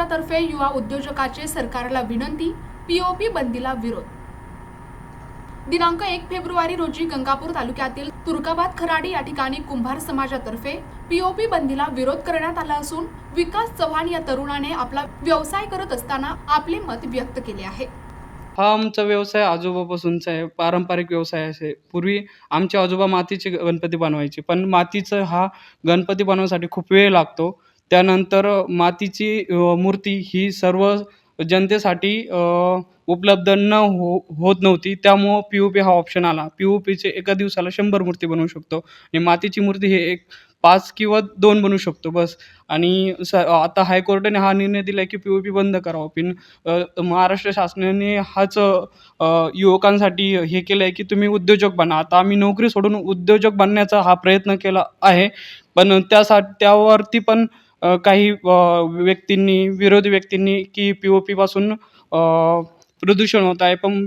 समाजातर्फे युवा उद्योजकाचे सरकारला विनंती, पीओपी बंदीला विरोध। दिनांक 1 फेब्रुवारी रोजी गंगापूर तालुक्यातील तुर्काबाद खराडी या ठिकाणी कुंभार समाजातर्फे पीओपी बंदीला विरोध करण्यात आला असून विकास चव्हाण या तरुणाने आपला व्यवसाय करत असताना आपले मत व्यक्त केले आहे। हा आमचा व्यवसाय आजोबापासूनचा आहे, पारंपरिक व्यवसाय आहे। पूर्वी आमचे आजोबा मातीचे गणपती बनवायचे, पण मातीचा हा गणपती बनवण्यासाठी खूप वेळ लागतो। त्यानंतर मातीची मूर्ती ही सर्व जनतेसाठी उपलब्ध होत नव्हती, त्यामुळं पी-ओ-पी हा ऑप्शन आला। पी-ओ-पीचे एका दिवसाला 100 मूर्ती बनवू शकतो आणि मातीची मूर्ती हे एक 5 किंवा 2 बनवू शकतो बस। आणि आता हायकोर्टाने हा निर्णय दिला की पी-ओ-पी बंद करावं। पण महाराष्ट्र शासनाने हाच युवकांसाठी हे केलं आहे की तुम्ही उद्योजक बना। आता आम्ही नोकरी सोडून उद्योजक बनण्याचा हा प्रयत्न केला आहे, पण त्यावरती पण काही व्यक्तींनी, विरोधी व्यक्तींनी की पी-ओ-पीपासून प्रदूषण होत आहे, पण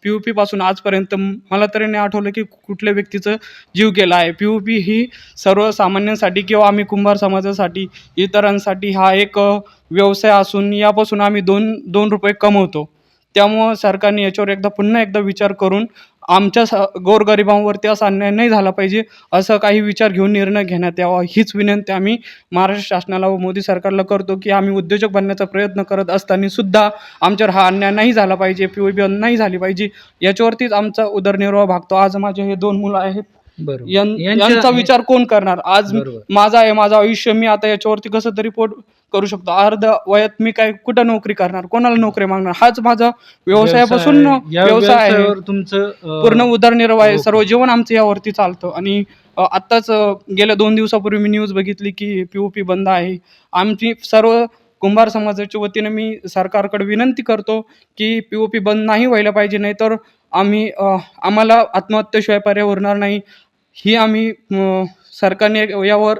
पी-ओ-पीपासून आजपर्यंत मला तरी नाही आठवलं की कुठल्या व्यक्तीचा जीव गेला आहे। पी-ओ-पी ही सर्वसामान्यांसाठी किंवा आम्ही कुंभार समाजासाठी, इतरांसाठी हा एक व्यवसाय असून यापासून आम्ही दोन रुपये कमवतो। त्यामुळं सरकारने याच्यावर पुन्हा एकदा विचार करून आमच्या गोरगरिबांवरती असा अन्याय नाही झाला पाहिजे, असं काही विचार घेऊन निर्णय घेण्यात यावा, हीच विनंती आम्ही महाराष्ट्र शासनाला व मोदी सरकारला करतो की आम्ही उद्योजक बनण्याचा प्रयत्न करत असताना सुद्धा आमच्यावर हा अन्याय नाही झाला पाहिजे, पी-ओ-पी नाही झाली पाहिजे, याच्यावरतीच आमचा उदरनिर्वाह भागतो। आज माझे हे 2 मुलं आहेत, यांचा विचार कोण करणार? आज माझं आहे, माझं आयुष्य, मी आता याच्यावरती कसं तरी पोट करू शकतो। अर्ध वयात मी काय कुठं नोकरी करणार, कोणाला नोकरी मागणार? हाच माझा व्यवसायापासून व्यवसाय आहे, तुमचं पूर्ण उदरनिर्वाह आहे, सर्व जीवन आमचं यावरती चालतं। आणि आत्ताच गेल्या 2 दिवसापूर्वी मी न्यूज बघितली की पी-ओ-पी बंद आहे। आमची सर्व कुंभार समाजाच्या वतीने मी सरकारकडे विनंती करतो की पी-ओ-पी बंद नाही व्हायला पाहिजे, नाहीतर आम्हाला आत्महत्येशिवाय पर्याय उरणार नाही। ही आम्ही सरकारने यावर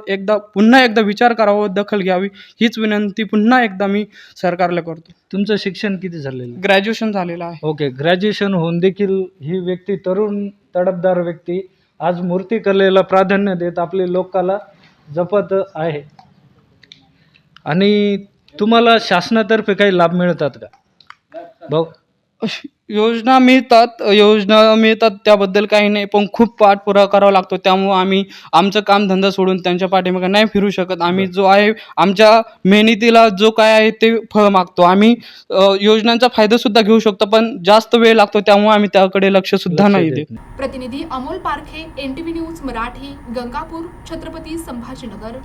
पुन्हा एकदा विचार करावा, दखल घ्यावी, हीच विनंती पुन्हा एकदा मी सरकारला करतो। तुमचं शिक्षण किती झालेलं? ग्रॅज्युएशन झालेलं आहे। ओके, ग्रॅज्युएशन होऊन देखील ही व्यक्ती, तरुण तडफदार व्यक्ती, आज मूर्तिकलेला प्राधान्य देत आपली लोककला जपत आहे। आणि तुम्हाला शासनातर्फे काही लाभ मिळतात का भाऊ? योजना मिळतात त्याबद्दल काही नाही, पण खूप पाठपुरावा करावा लागतो। त्यामुळं आम्ही आमचं कामधंदा सोडून त्यांच्या पाठीमागे नाही फिरू शकत। आम्ही जो आहे आमच्या मेहनतीला जो काय आहे ते फळ मागतो। आम्ही योजनांचा फायदा सुद्धा घेऊ शकतो, पण जास्त वेळ लागतो, त्यामुळे आम्ही त्याकडे लक्ष सुद्धा नाही देत। प्रतिनिधी अमोल पारखे, NTV न्यूज मराठी, गंगापूर, छत्रपती संभाजीनगर।